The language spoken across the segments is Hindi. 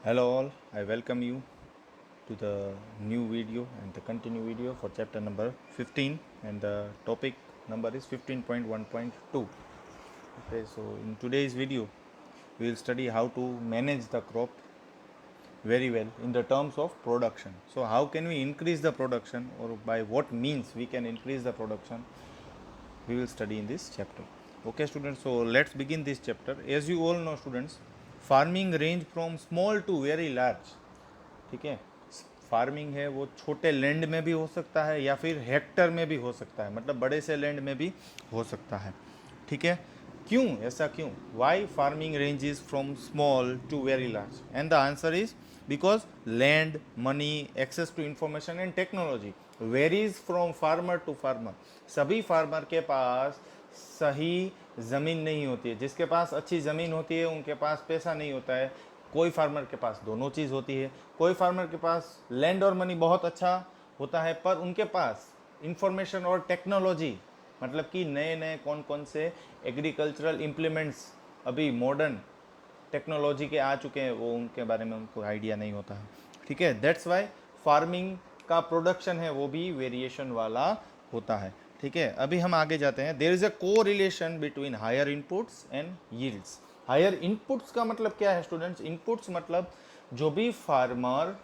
Hello all, I welcome you to the new video and the continue video for chapter number 15, and the topic number is 15.1.2. Okay, so in today's video we will study how to manage the crop very well in the terms of production. So how can we increase the production, or by what means we can increase the production, we will study in this chapter. Okay students, so let's begin this chapter. As you all know students, farming range from small to very large. ठीक है, फार्मिंग है वो छोटे लैंड में भी हो सकता है या फिर हेक्टर में भी हो सकता है, मतलब बड़े से लैंड में भी हो सकता है. ठीक है, क्यों ऐसा, क्यों, why farming range is from small to very large? And the answer is because land, money, access to information and technology varies from farmer to farmer. सभी फार्मर के पास सही ज़मीन नहीं होती है. जिसके पास अच्छी ज़मीन होती है उनके पास पैसा नहीं होता है. कोई फार्मर के पास दोनों चीज़ होती है. कोई फार्मर के पास लैंड और मनी बहुत अच्छा होता है, पर उनके पास इंफॉर्मेशन और टेक्नोलॉजी, मतलब कि नए नए कौन कौन से एग्रीकल्चरल इम्प्लीमेंट्स अभी मॉडर्न टेक्नोलॉजी के आ चुके हैं, वो उनके बारे में उनको आइडिया नहीं होता है. ठीक है, दैट्स वाई फार्मिंग का प्रोडक्शन है वो भी वेरिएशन वाला होता है. ठीक है, अभी हम आगे जाते हैं. There is a correlation between higher inputs and yields. Higher inputs का मतलब क्या है स्टूडेंट्स? इनपुट्स मतलब जो भी फार्मर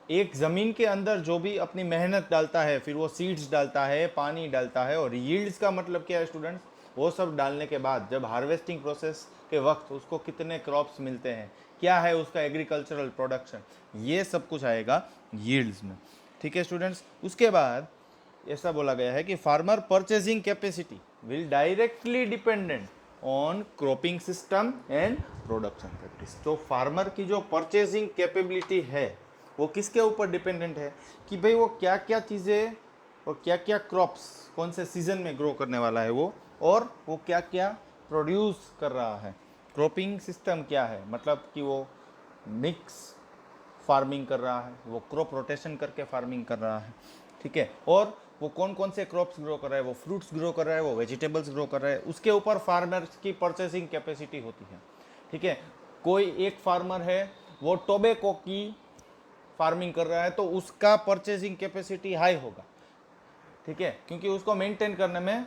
एक ज़मीन के अंदर जो भी अपनी मेहनत डालता है, फिर वो सीड्स डालता है, पानी डालता है. और यील्ड्स का मतलब क्या है स्टूडेंट्स? वो सब डालने के बाद जब हार्वेस्टिंग प्रोसेस के वक्त उसको कितने क्रॉप्स मिलते हैं, क्या है उसका एग्रीकल्चरल प्रोडक्शन, ये सब कुछ आएगा यील्ड्स में. ठीक है स्टूडेंट्स, उसके बाद ऐसा बोला गया है कि farmer purchasing capacity will directly dependent on cropping system and production practice. तो फार्मर की जो परचेजिंग कैपेबिलिटी है वो किसके ऊपर डिपेंडेंट है कि भाई वो क्या क्या चीज़ें और क्या क्या क्रॉप्स कौन से सीजन में ग्रो करने वाला है वो, और वो क्या क्या प्रोड्यूस कर रहा है. क्रॉपिंग सिस्टम क्या है, मतलब कि वो मिक्स फार्मिंग कर रहा है, वो क्रॉप रोटेशन करके फार्मिंग कर रहा है. ठीक है, और वो कौन कौन से क्रॉप्स ग्रो कर रहा है, वो फ्रूट्स ग्रो कर रहा है, वो वेजिटेबल्स ग्रो कर रहा है, उसके ऊपर फार्मर्स की परचेसिंग कैपेसिटी होती है. ठीक है, कोई एक फार्मर है वो टोबैको की फार्मिंग कर रहा है तो उसका परचेसिंग कैपेसिटी हाई होगा. ठीक है, क्योंकि उसको मेंटेन करने में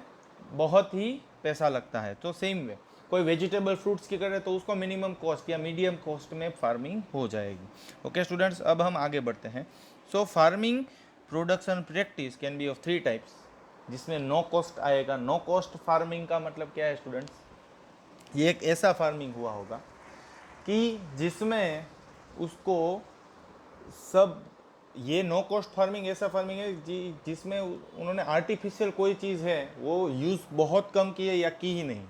बहुत ही पैसा लगता है. तो सेम वे कोई वेजिटेबल फ्रूट्स की करे तो उसको मिनिमम कॉस्ट या मीडियम कॉस्ट में फार्मिंग हो जाएगी. ओके स्टूडेंट्स, अब हम आगे बढ़ते हैं. So farming production practice can be of 3 types, जिसमें नो कॉस्ट आएगा. नो कॉस्ट फार्मिंग का मतलब क्या है स्टूडेंट्स? ये एक ऐसा फार्मिंग हुआ होगा कि जिसमें उसको सब, ये नो कॉस्ट फार्मिंग ऐसा फार्मिंग है जिसमें उन्होंने आर्टिफिशियल कोई चीज़ है वो यूज़ बहुत कम की है या की ही नहीं,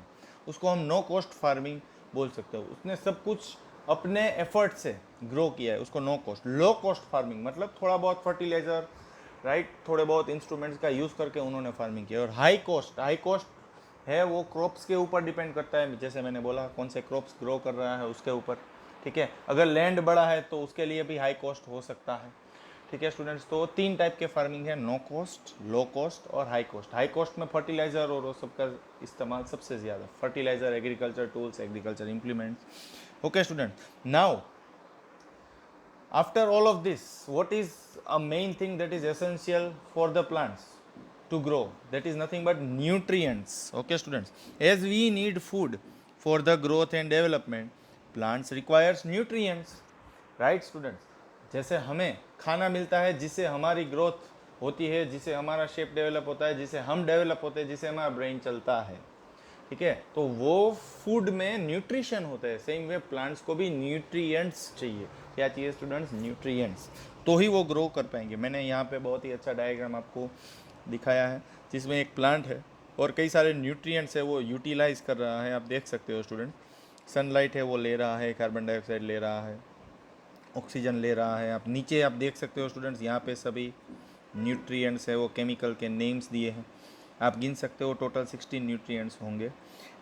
उसको हम नो कॉस्ट फार्मिंग बोल सकते हो. उसने सब कुछ अपने एफर्ट से ग्रो किया है, उसको no cost. Low cost farming मतलब थोड़ा बहुत फर्टिलाइज़र, राइट, थोड़े बहुत इंस्ट्रूमेंट्स का यूज़ करके उन्होंने फार्मिंग किया. और हाई कॉस्ट, हाई कॉस्ट है वो क्रॉप्स के ऊपर डिपेंड करता है, जैसे मैंने बोला कौन से क्रॉप्स ग्रो कर रहा है उसके ऊपर. ठीक है, अगर लैंड बड़ा है तो उसके लिए भी हाई कॉस्ट हो सकता है. ठीक है स्टूडेंट्स, तो 3 टाइप के फार्मिंग है: नो कॉस्ट, लो कॉस्ट और हाई कॉस्ट. हाई कॉस्ट में फर्टिलाइजर और वो सब का इस्तेमाल सबसे ज़्यादा, fertiliser, agriculture tools, agriculture implements. Okay student, now after all of this, what is a main thing that is essential for the plants to grow? That is nothing but nutrients. Okay students, as we need food for the growth and development, plants requires nutrients, right students? जैसे हमें खाना मिलता है जिससे हमारी ग्रोथ होती है, जिससे हमारा शेप डेवलप होता है, जिससे हम डेवलप होते हैं, जिससे हमारा ब्रेन चलता है. ठीक है, तो वो फूड में न्यूट्रिशन होता है. सेम वे प्लांट्स को भी न्यूट्रिएंट्स चाहिए. क्या चाहिए स्टूडेंट्स? न्यूट्रिएंट्स, तो ही वो ग्रो कर पाएंगे. मैंने यहाँ पे बहुत ही अच्छा डायग्राम आपको दिखाया है जिसमें एक प्लांट है और कई सारे न्यूट्रिएंट्स है वो यूटिलाइज कर रहा है. आप देख सकते हो स्टूडेंट, सनलाइट है वो ले रहा है, कार्बन डाइऑक्साइड ले रहा है, ऑक्सीजन ले रहा है. आप नीचे आप देख सकते हो स्टूडेंट्स, यहाँ पे सभी न्यूट्रिएंट्स है वो केमिकल के नेम्स दिए हैं, आप गिन सकते हो. टोटल 16 न्यूट्रिएंट्स होंगे.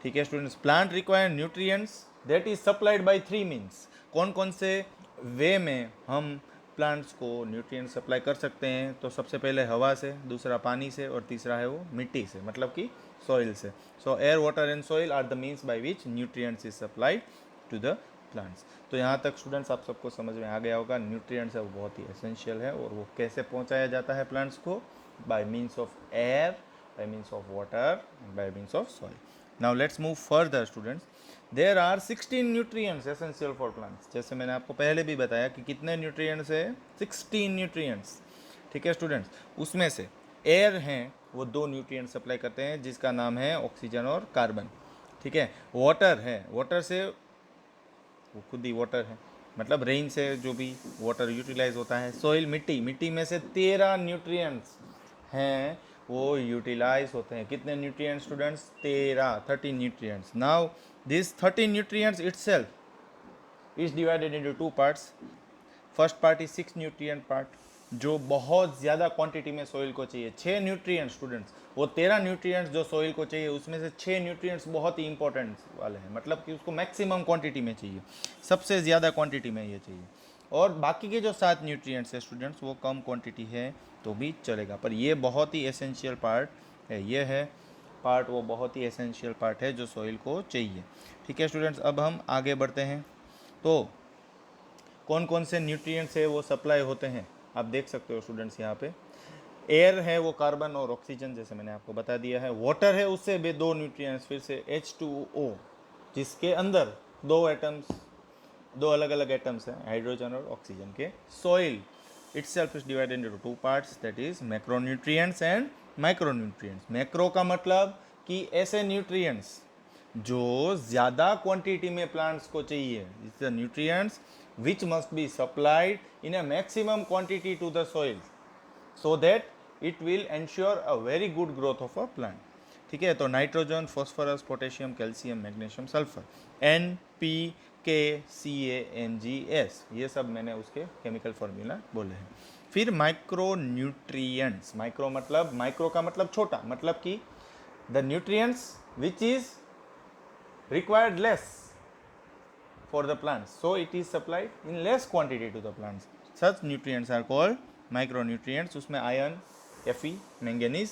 ठीक है students, plant require nutrients that is supplied by 3 means. कौन कौन से वे में हम प्लांट्स को न्यूट्रिएंट्स सप्लाई कर सकते हैं? तो सबसे पहले हवा से, दूसरा पानी से, और तीसरा है वो मिट्टी से, मतलब कि सॉइल से. So air, water and soil are the means by which nutrients is supplied to the plants. तो यहाँ तक स्टूडेंट्स आप सबको समझ में आ गया होगा, न्यूट्रिएंट्स है वो बहुत ही एसेंशियल है और वो कैसे पहुँचाया जाता है प्लांट्स को, by means of air, by means of water, by means of soil. Now let's move further students. There are 16 nutrients essential for plants. जैसे मैंने आपको पहले भी बताया कि कितने न्यूट्रिएंट्स है, 16 न्यूट्रिएंट्स। ठीक है स्टूडेंट्स, उसमें से एयर हैं वो 2 न्यूट्रिएंट सप्लाई करते हैं जिसका नाम है ऑक्सीजन और कार्बन। ठीक है, वाटर है, वाटर से वो खुद ही वाटर है, मतलब रेन से जो भी वाटर यूटिलाइज होता है। सॉइल मिट्टी, मिट्टी में से 13 न्यूट्रिएंट्स हैं वो यूटिलाइज होते हैं। कितने nutrients students, 13 nutrients. Now this 13 nutrients itself is divided into 2 parts. First part is 6 nutrient part, जो बहुत ज़्यादा क्वांटिटी में सॉइल को चाहिए। 6 न्यूट्रिएंट्स स्टूडेंट्स, वो 13 न्यूट्रिएंट्स जो सॉइल को चाहिए उसमें से 6 न्यूट्रिएंट्स बहुत ही इंपॉर्टेंट वाले हैं, मतलब कि उसको मैक्सिमम क्वांटिटी में चाहिए, सबसे ज़्यादा क्वांटिटी में ये चाहिए। और बाकी के जो 7 न्यूट्रिएंट्स है स्टूडेंट्स वो कम क्वांटिटी है तो भी चलेगा, पर ये बहुत ही एसेंशियल पार्ट है, ये है पार्ट वो बहुत ही एसेंशियल पार्ट है जो सॉइल को चाहिए। ठीक है स्टूडेंट्स, अब हम आगे बढ़ते हैं। तो कौन कौन से न्यूट्रिएंट्स है वो सप्लाई होते हैं, आप देख सकते हो स्टूडेंट्स यहाँ पे। एयर है वो कार्बन और ऑक्सीजन, जैसे मैंने आपको बता दिया है। वाटर है, उससे भी 2 न्यूट्रिएंट्स, फिर से H2O, जिसके अंदर 2 एटम्स, 2 अलग अलग एटम्स हैं, हाइड्रोजन और ऑक्सीजन के। Soil itself is divided into 2 parts, that is macronutrients and micronutrients। Macro का मतलब कि ऐसे न्यूट्रिएंट्स जो ज़्यादा क्वांटिटी में प्लांट्स को चाहिए, it's the nutrients which must be supplied in a maximum quantity to the soil so that it will ensure a very good growth of a plant। ठीक है, तो nitrogen, phosphorus, potassium, calcium, magnesium, sulphur, NPKCAMGS, ये सब मैंने उसके केमिकल फॉर्मूला बोले हैं। फिर माइक्रो न्यूट्रिएंट्स, माइक्रो मतलब, माइक्रो का मतलब छोटा, मतलब कि the nutrients which is required less for the plants, so it is supplied in less quantity to the plants। such nutrients are called micronutrients। उसमें iron, Fe, manganese,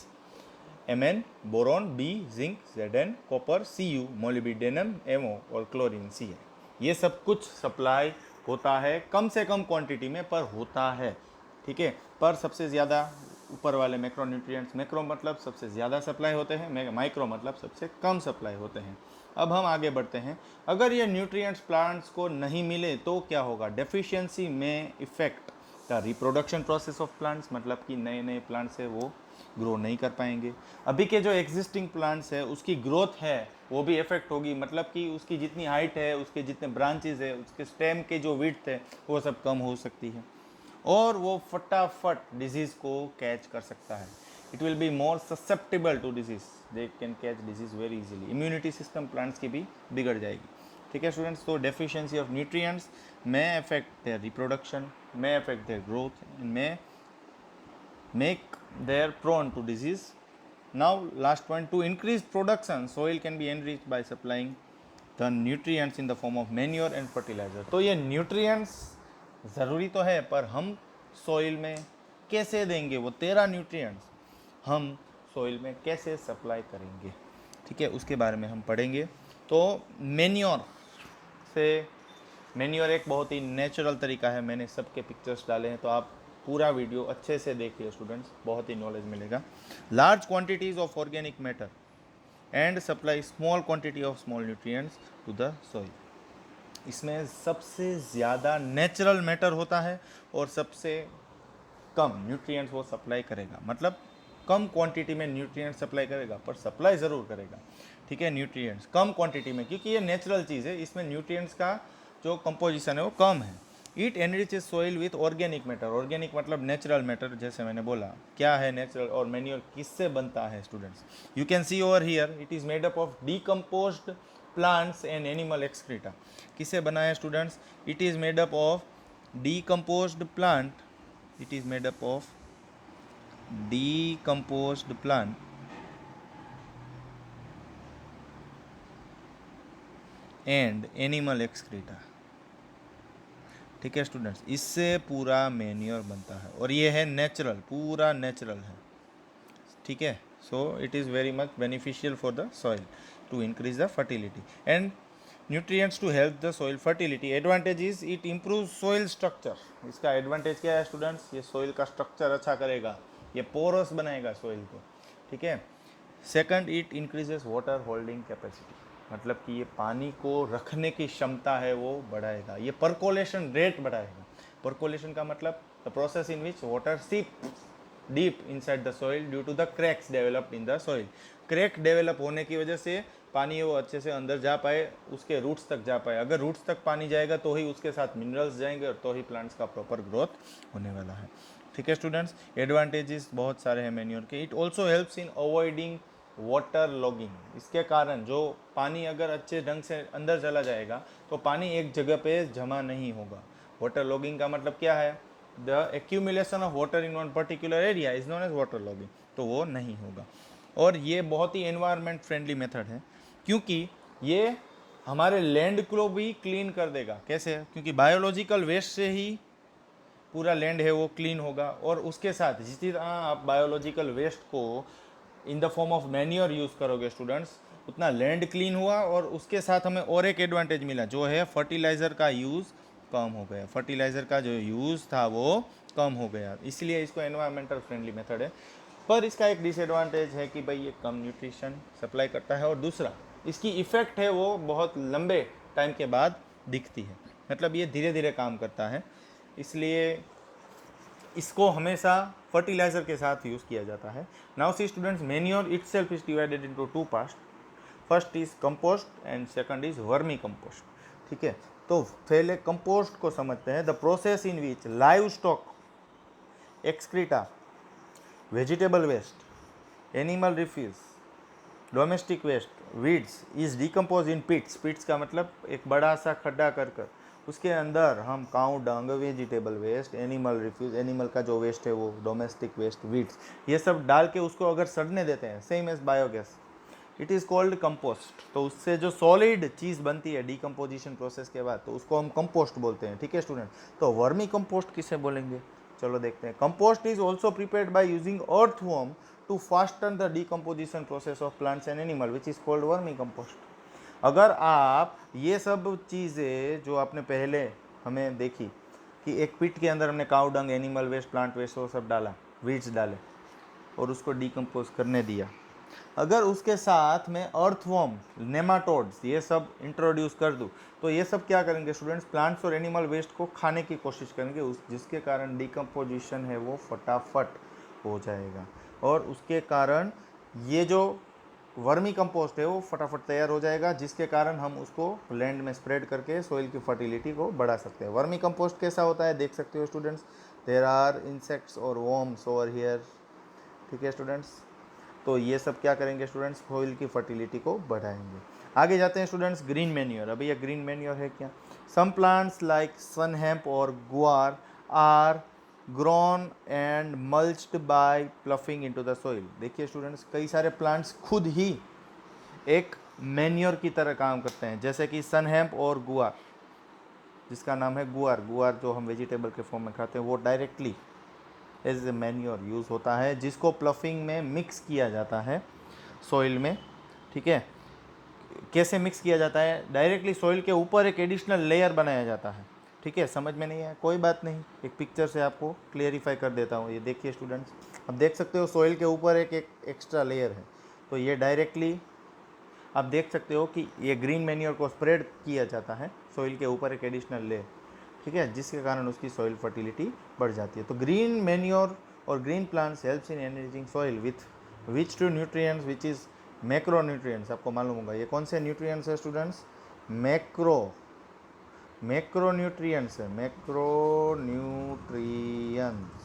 Mn, boron, B, zinc, Zn, copper, Cu, molybdenum, Mo और क्लोरीन, Cl, ये सब कुछ सप्लाई होता है कम से कम क्वांटिटी में, पर होता है। ठीक है, पर सबसे ज़्यादा ऊपर वाले मैक्रोन्यूट्रिएंट्स, मैक्रो मतलब सबसे ज़्यादा सप्लाई होते हैं, माइक्रो मतलब सबसे कम सप्लाई होते हैं। अब हम आगे बढ़ते हैं। अगर ये न्यूट्रिएंट्स प्लांट्स को नहीं मिले तो क्या होगा, डेफिशिएंसी में effect the reproduction process of plants, मतलब कि नए नए प्लांट्स है वो ग्रो नहीं कर पाएंगे। अभी के जो एग्जिस्टिंग प्लांट्स है उसकी ग्रोथ है वो भी इफेक्ट होगी, मतलब कि उसकी जितनी हाइट है, उसके जितने ब्रांचेज है, उसके स्टेम के जो विड्थ है वो सब कम हो सकती है और वो फटाफट डिजीज़ को कैच कर सकता है। It will be more susceptible to disease, they can catch disease very easily. Immunity system plants की भी बिगड़ जाएगी। ठीक है स्टूडेंट्स, तो deficiency of nutrients may affect their reproduction, may affect their growth, and may make their prone to disease। Now last point, to increase production soil can be enriched by supplying the nutrients in the form of manure and fertilizer। तो ये nutrients ज़रूरी तो है, पर हम soil में कैसे देंगे, वो 13 nutrients हम soil में कैसे सप्लाई करेंगे, ठीक है, उसके बारे में हम पढ़ेंगे। तो मैन्योर से, मैन्योर एक बहुत ही नेचुरल तरीका है, मैंने सबके पिक्चर्स डाले हैं तो आप पूरा वीडियो अच्छे से देखिए स्टूडेंट्स, बहुत ही नॉलेज मिलेगा। Large quantities of organic matter and supply small quantity of small nutrients to the soil. इसमें सबसे ज़्यादा नेचुरल मैटर होता है और सबसे कम न्यूट्रिएंट्स वो सप्लाई करेगा, मतलब कम क्वांटिटी में न्यूट्रिएंट्स सप्लाई करेगा पर सप्लाई ज़रूर करेगा। ठीक है, न्यूट्रिएंट्स कम क्वांटिटी में, क्योंकि ये नेचुरल चीज़ है, इसमें न्यूट्रिएंट्स का जो कंपोजिशन है वो कम है। It enriches soil with organic matter, organic मतलब नेचुरल मैटर, जैसे मैंने बोला क्या है नेचुरल, और मैन्योर किससे बनता है students, you can see over here, it is made up of decomposed plants and animal excreta. किससे बना है students, it is made up of decomposed plant, it is made up of decomposed plant and animal excreta। ठीक है स्टूडेंट्स, इससे पूरा मैन्योर बनता है और ये है नेचुरल, पूरा नेचुरल है। ठीक है, so it is very much beneficial for the soil to increase the fertility. And nutrients to help the soil fertility. Advantage is it improve soil structure. इसका एडवांटेज क्या है स्टूडेंट्स? ये सॉइल का स्ट्रक्चर अच्छा करेगा, ये पोरस बनाएगा सॉइल को, ठीक है। Second, it increases water holding capacity, मतलब कि ये पानी को रखने की क्षमता है वो बढ़ाएगा। ये परकोलेशन रेट बढ़ाएगा। परकोलेशन का मतलब the process in which water seep deep inside the soil due to the cracks developed in the soil. Crack develop होने की वजह से पानी वो अच्छे से अंदर जा पाए, उसके रूट्स तक जा पाए। अगर रूट्स तक पानी जाएगा तो ही उसके साथ मिनरल्स जाएंगे और तो ही प्लांट्स का प्रॉपर ग्रोथ होने वाला है, ठीक है स्टूडेंट्स। एडवांटेजेस बहुत सारे हैं मैन्योर के। It also helps in avoiding water logging. इसके कारण जो पानी अगर अच्छे ढंग से अंदर चला जाएगा तो पानी एक जगह पे जमा नहीं होगा। वाटर लॉगिंग का मतलब क्या है? The accumulation of water in one particular area is known as water logging, तो वो नहीं होगा। और ये बहुत ही एनवायरनमेंट फ्रेंडली मेथड है, क्योंकि ये हमारे लैंड को भी क्लीन कर देगा। कैसे? क्योंकि बायोलॉजिकल वेस्ट से ही पूरा लैंड है वो क्लीन होगा। और उसके साथ जिस तरह आप बायोलॉजिकल वेस्ट को in the form of manure use करोगे स्टूडेंट्स, उतना लैंड क्लीन हुआ। और उसके साथ हमें और एक एडवांटेज मिला, जो है फर्टिलाइज़र का यूज़ कम हो गया। फर्टिलाइज़र का जो यूज़ था वो कम हो गया, इसलिए इसको एनवायरमेंटल फ्रेंडली मेथड है। पर इसका एक डिसएडवांटेज है कि भाई ये कम न्यूट्रिशन सप्लाई करता है, और दूसरा इसकी इफ़ेक्ट है वो बहुत लंबे टाइम के बाद दिखती है, मतलब ये धीरे धीरे काम करता है। इसलिए इसको हमेशा फर्टिलाइज़र के साथ यूज़ किया जाता है। Now see students, manure itself is divided into two parts. First is compost and second is vermicompost, ठीक है। तो पहले कंपोस्ट को समझते हैं। The process in which livestock, excreta, vegetable waste, animal refuse, domestic waste, weeds is decompose in pits. Pits का मतलब एक बड़ा सा खड्डा कर उसके अंदर हम cow dung, vegetable waste, animal refuse, animal का जो वेस्ट है वो, डोमेस्टिक वेस्ट, वीड्स, ये सब डाल के उसको अगर सड़ने देते हैं, same as biogas, it is called compost. तो उससे जो सॉलिड चीज़ बनती है डिकम्पोजिशन प्रोसेस के बाद, तो उसको हम कंपोस्ट बोलते हैं, ठीक है स्टूडेंट। तो वर्मी कंपोस्ट किसे बोलेंगे, चलो देखते हैं। Compost is also prepared by using earthworm to fasten the decomposition process of plants and animal which is called vermicompost. अगर आप ये सब चीज़ें जो आपने पहले हमें देखी कि एक पिट के अंदर हमने काऊ डंग, एनिमल वेस्ट, प्लांट वेस्ट वो सब डाला, वीड्स डाले और उसको डिकम्पोज करने दिया, अगर उसके साथ में अर्थवर्म, नेमाटोड्स ये सब इंट्रोड्यूस कर दूँ, तो ये सब क्या करेंगे स्टूडेंट्स? प्लांट्स और एनिमल वेस्ट को खाने की कोशिश करेंगे, जिसके कारण डिकम्पोजिशन है वो फटाफट हो जाएगा। और उसके कारण ये जो वर्मी कंपोस्ट है वो फटाफट तैयार हो जाएगा, जिसके कारण हम उसको लैंड में स्प्रेड करके सॉइल की फर्टिलिटी को बढ़ा सकते हैं। वर्मी कंपोस्ट कैसा होता है देख सकते हो स्टूडेंट्स। देयर आर इंसेक्ट्स और वॉर्म्स ओवर हियर, ठीक है स्टूडेंट्स। तो ये सब क्या करेंगे स्टूडेंट्स? सॉइल की फर्टिलिटी को बढ़ाएंगे। आगे जाते हैं स्टूडेंट्स, ग्रीन मैन्योर। अभी ये ग्रीन मैन्योर है क्या? Some plants like sun hemp और guar are grown and mulched by ploughing into the soil. देखिए स्टूडेंट्स, कई सारे प्लांट्स खुद ही एक मैन्योर की तरह काम करते हैं, जैसे कि सन हेम्प और गुआर, जिसका नाम है गुआर। गुआर जो हम वेजिटेबल के फॉर्म में खाते हैं, वो directly as a manure use होता है, जिसको प्लफिंग में मिक्स किया जाता है सॉइल में, ठीक है। कैसे मिक्स किया जाता है? डायरेक्टली सॉइल के ऊपर एक एडिशनल लेयर बनाया जाता है, ठीक है। समझ में नहीं है कोई बात नहीं, एक पिक्चर से आपको क्लियरिफाई कर देता हूँ। ये देखिए स्टूडेंट्स, अब देख सकते हो सॉइल के ऊपर एक एक्स्ट्रा लेयर है, तो ये डायरेक्टली आप देख सकते हो कि ये ग्रीन मैन्योर को स्प्रेड किया जाता है सॉइल के ऊपर एक एडिशनल लेयर, ठीक है, जिसके कारण उसकी सॉइल फर्टिलिटी बढ़ जाती है। तो ग्रीन मैन्योर और green plants helps in enriching soil with which two nutrients which is macro nutrients. आपको मालूम होगा ये कौन से न्यूट्रिएंट्स है स्टूडेंट्स? मैक्रो न्यूट्रिएंट्स है, मैक्रो न्यूट्रिएंट्स,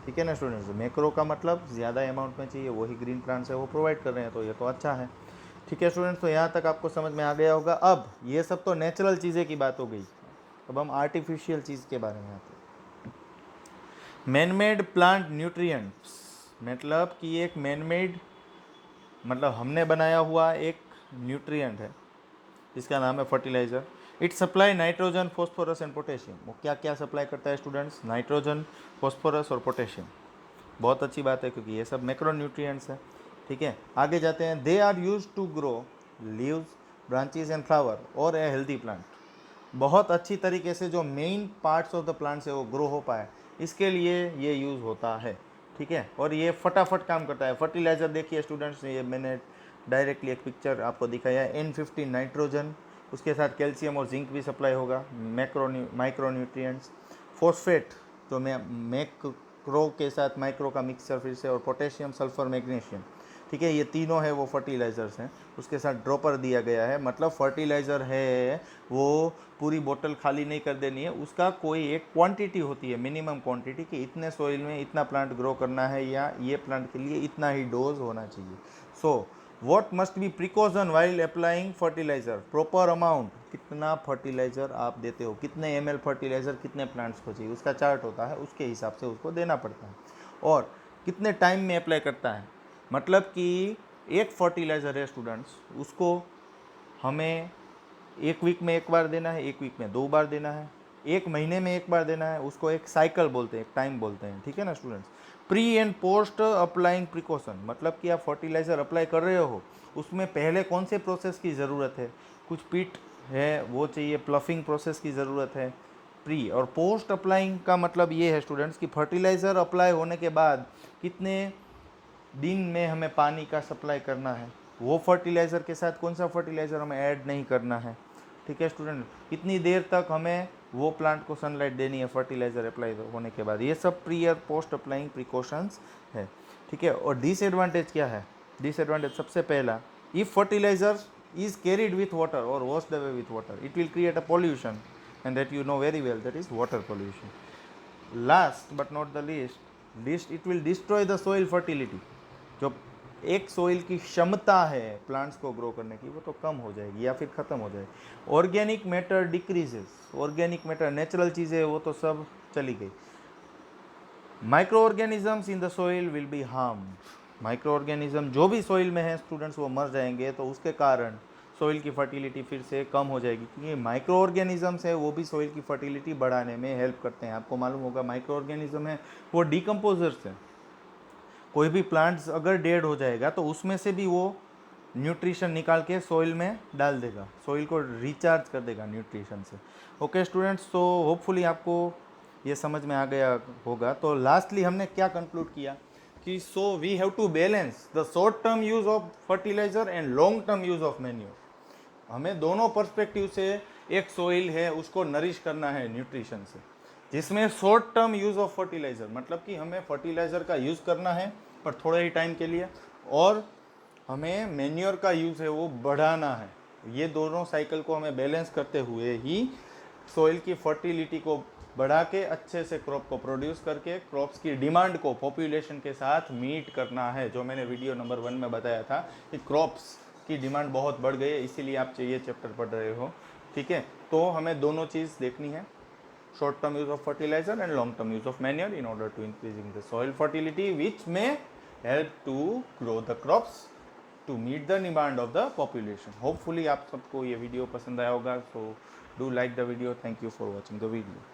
ठीक है ना स्टूडेंट्स। मैक्रो का मतलब ज़्यादा अमाउंट में चाहिए, वही ग्रीन प्लांट्स है वो प्रोवाइड कर रहे हैं, तो ये तो अच्छा है, ठीक है स्टूडेंट्स। तो यहाँ तक आपको समझ में आ गया होगा। अब ये सब तो नेचुरल चीज़ें की बात हो गई, अब हम आर्टिफिशियल चीज़ के बारे में आते हैं। मैनमेड प्लांट न्यूट्रिएंट्स, मतलब कि एक मैनमेड मतलब हमने बनाया हुआ एक न्यूट्रिएंट है जिसका नाम है fertiliser. It supply nitrogen, phosphorus and potassium. वो क्या क्या सप्लाई करता है स्टूडेंट्स? नाइट्रोजन, फॉस्फोरस और पोटेशियम। बहुत अच्छी बात है, क्योंकि ये सब मैक्रो न्यूट्रिएंट्स है, ठीक है। आगे जाते हैं। They are use to grow leaves, branches and flower और ए हेल्दी प्लांट। बहुत अच्छी तरीके से जो main parts of the plant से वो ग्रो हो पाए, इसके लिए ये यूज़ होता है, ठीक है। और ये फटाफट काम करता है। फर्टिलाइज़र देखिए स्टूडेंट्स, ये मैंने डायरेक्टली एक पिक्चर आपको दिखाया है। N15 नाइट्रोजन, उसके साथ कैल्शियम और जिंक भी सप्लाई होगा, माइक्रो न्यूट्रिएंट्स, फॉस्फेट तो मैक्रो के साथ माइक्रो का मिक्सचर फिर से, और पोटेशियम, सल्फर, मैग्नीशियम, ठीक है। ये तीनों है वो फर्टिलाइज़र्स हैं। उसके साथ ड्रॉपर दिया गया है, मतलब फर्टिलाइज़र है वो पूरी बोतल खाली नहीं कर देनी है, उसका कोई एक क्वांटिटी होती है, मिनिमम क्वांटिटी, कि इतने सॉइल में इतना प्लांट ग्रो करना है या ये प्लांट के लिए इतना ही डोज होना चाहिए। So what must be precaution while applying fertiliser, proper amount, कितना फर्टिलाइज़र आप देते हो, कितने ml फर्टिलाइज़र कितने प्लांट्स को चाहिए, उसका चार्ट होता है, उसके हिसाब से उसको देना पड़ता है। और कितने टाइम में अप्लाई करता है, मतलब कि एक फर्टिलाइज़र है स्टूडेंट्स, उसको हमें एक वीक में एक बार देना है, एक वीक में 2 बार देना है, एक महीने में एक बार देना है, उसको एक साइकिल बोलते हैं, एक टाइम बोलते हैं, ठीक है ना students. Pre and post applying precaution, मतलब कि आप फर्टिलाइज़र अप्लाई कर रहे हो, उसमें पहले कौन से प्रोसेस की ज़रूरत है, कुछ पिट है वो चाहिए, प्लफिंग प्रोसेस की ज़रूरत है, प्री। और पोस्ट अप्लाइंग का मतलब ये है स्टूडेंट्स कि फर्टिलाइज़र अप्लाई होने के बाद कितने दिन में हमें पानी का सप्लाई करना है, वो फर्टिलाइज़र के साथ कौन सा फर्टिलाइज़र हमें ऐड नहीं करना है, ठीक है स्टूडेंट। कितनी देर तक हमें वो प्लांट को सनलाइट देनी है फर्टिलाइज़र अप्लाई होने के बाद, ये सब प्री और पोस्ट अप्लाइंग प्रिकॉशंस है, ठीक है। और डिसएडवांटेज क्या है, डिसएडवांटेज सबसे पहला, if fertiliser is carried with water or washed away with water, it will create a pollution, and that you know very well, that is water pollution. Last but not the least it will destroy the soil fertility, जो एक सोइल की क्षमता है प्लांट्स को ग्रो करने की, वो तो कम हो जाएगी या फिर ख़त्म हो जाएगी। Organic matter decreases, organic matter natural चीज़ें वो तो सब चली गई। Micro organisms in the soil will be harmed, micro organism जो भी सोइल में है स्टूडेंट्स वो मर जाएंगे, तो उसके कारण सोइल की फर्टिलिटी फिर से कम हो जाएगी, क्योंकि माइक्रो ऑर्गेनिजम्स है वो भी सोइल की फर्टिलिटी बढ़ाने में हेल्प करते हैं। आपको मालूम होगा माइक्रो ऑर्गेनिज्म है वो डिकम्पोजर्स हैं, कोई भी प्लांट्स अगर डेड हो जाएगा तो उसमें से भी वो न्यूट्रिशन निकाल के सोइल में डाल देगा, सोइल को रिचार्ज कर देगा न्यूट्रिशन से। ओके स्टूडेंट्स, तो होपफुली आपको ये समझ में आ गया होगा। तो लास्टली हमने क्या कंक्लूड किया कि so we have to balance the short term use of fertiliser and long term use of manure. हमें दोनों पर्सपेक्टिव से एक सोइल है उसको नरिश करना है न्यूट्रिशन से, जिसमें short term use of fertiliser, मतलब कि हमें फर्टिलाइज़र का यूज़ करना है पर थोड़े ही टाइम के लिए, और हमें मैन्योर का यूज़ है वो बढ़ाना है। ये दोनों साइकिल को हमें बैलेंस करते हुए ही सोइल की फर्टिलिटी को बढ़ा के अच्छे से क्रॉप को प्रोड्यूस करके क्रॉप्स की डिमांड को पॉपुलेशन के साथ मीट करना है। जो मैंने वीडियो नंबर 1 में बताया था कि क्रॉप्स की डिमांड बहुत बढ़ गई है, इसीलिए आप ये चैप्टर पढ़ रहे हो, ठीक है। तो हमें दोनों चीज़ देखनी है, short term use of fertilizer and long term use of manure, in order to increasing the soil fertility, which may help to grow the crops to meet the demand of the population. Hopefully आप सबको ये वीडियो पसंद आया होगा, so do like the video. Thank you for watching the video.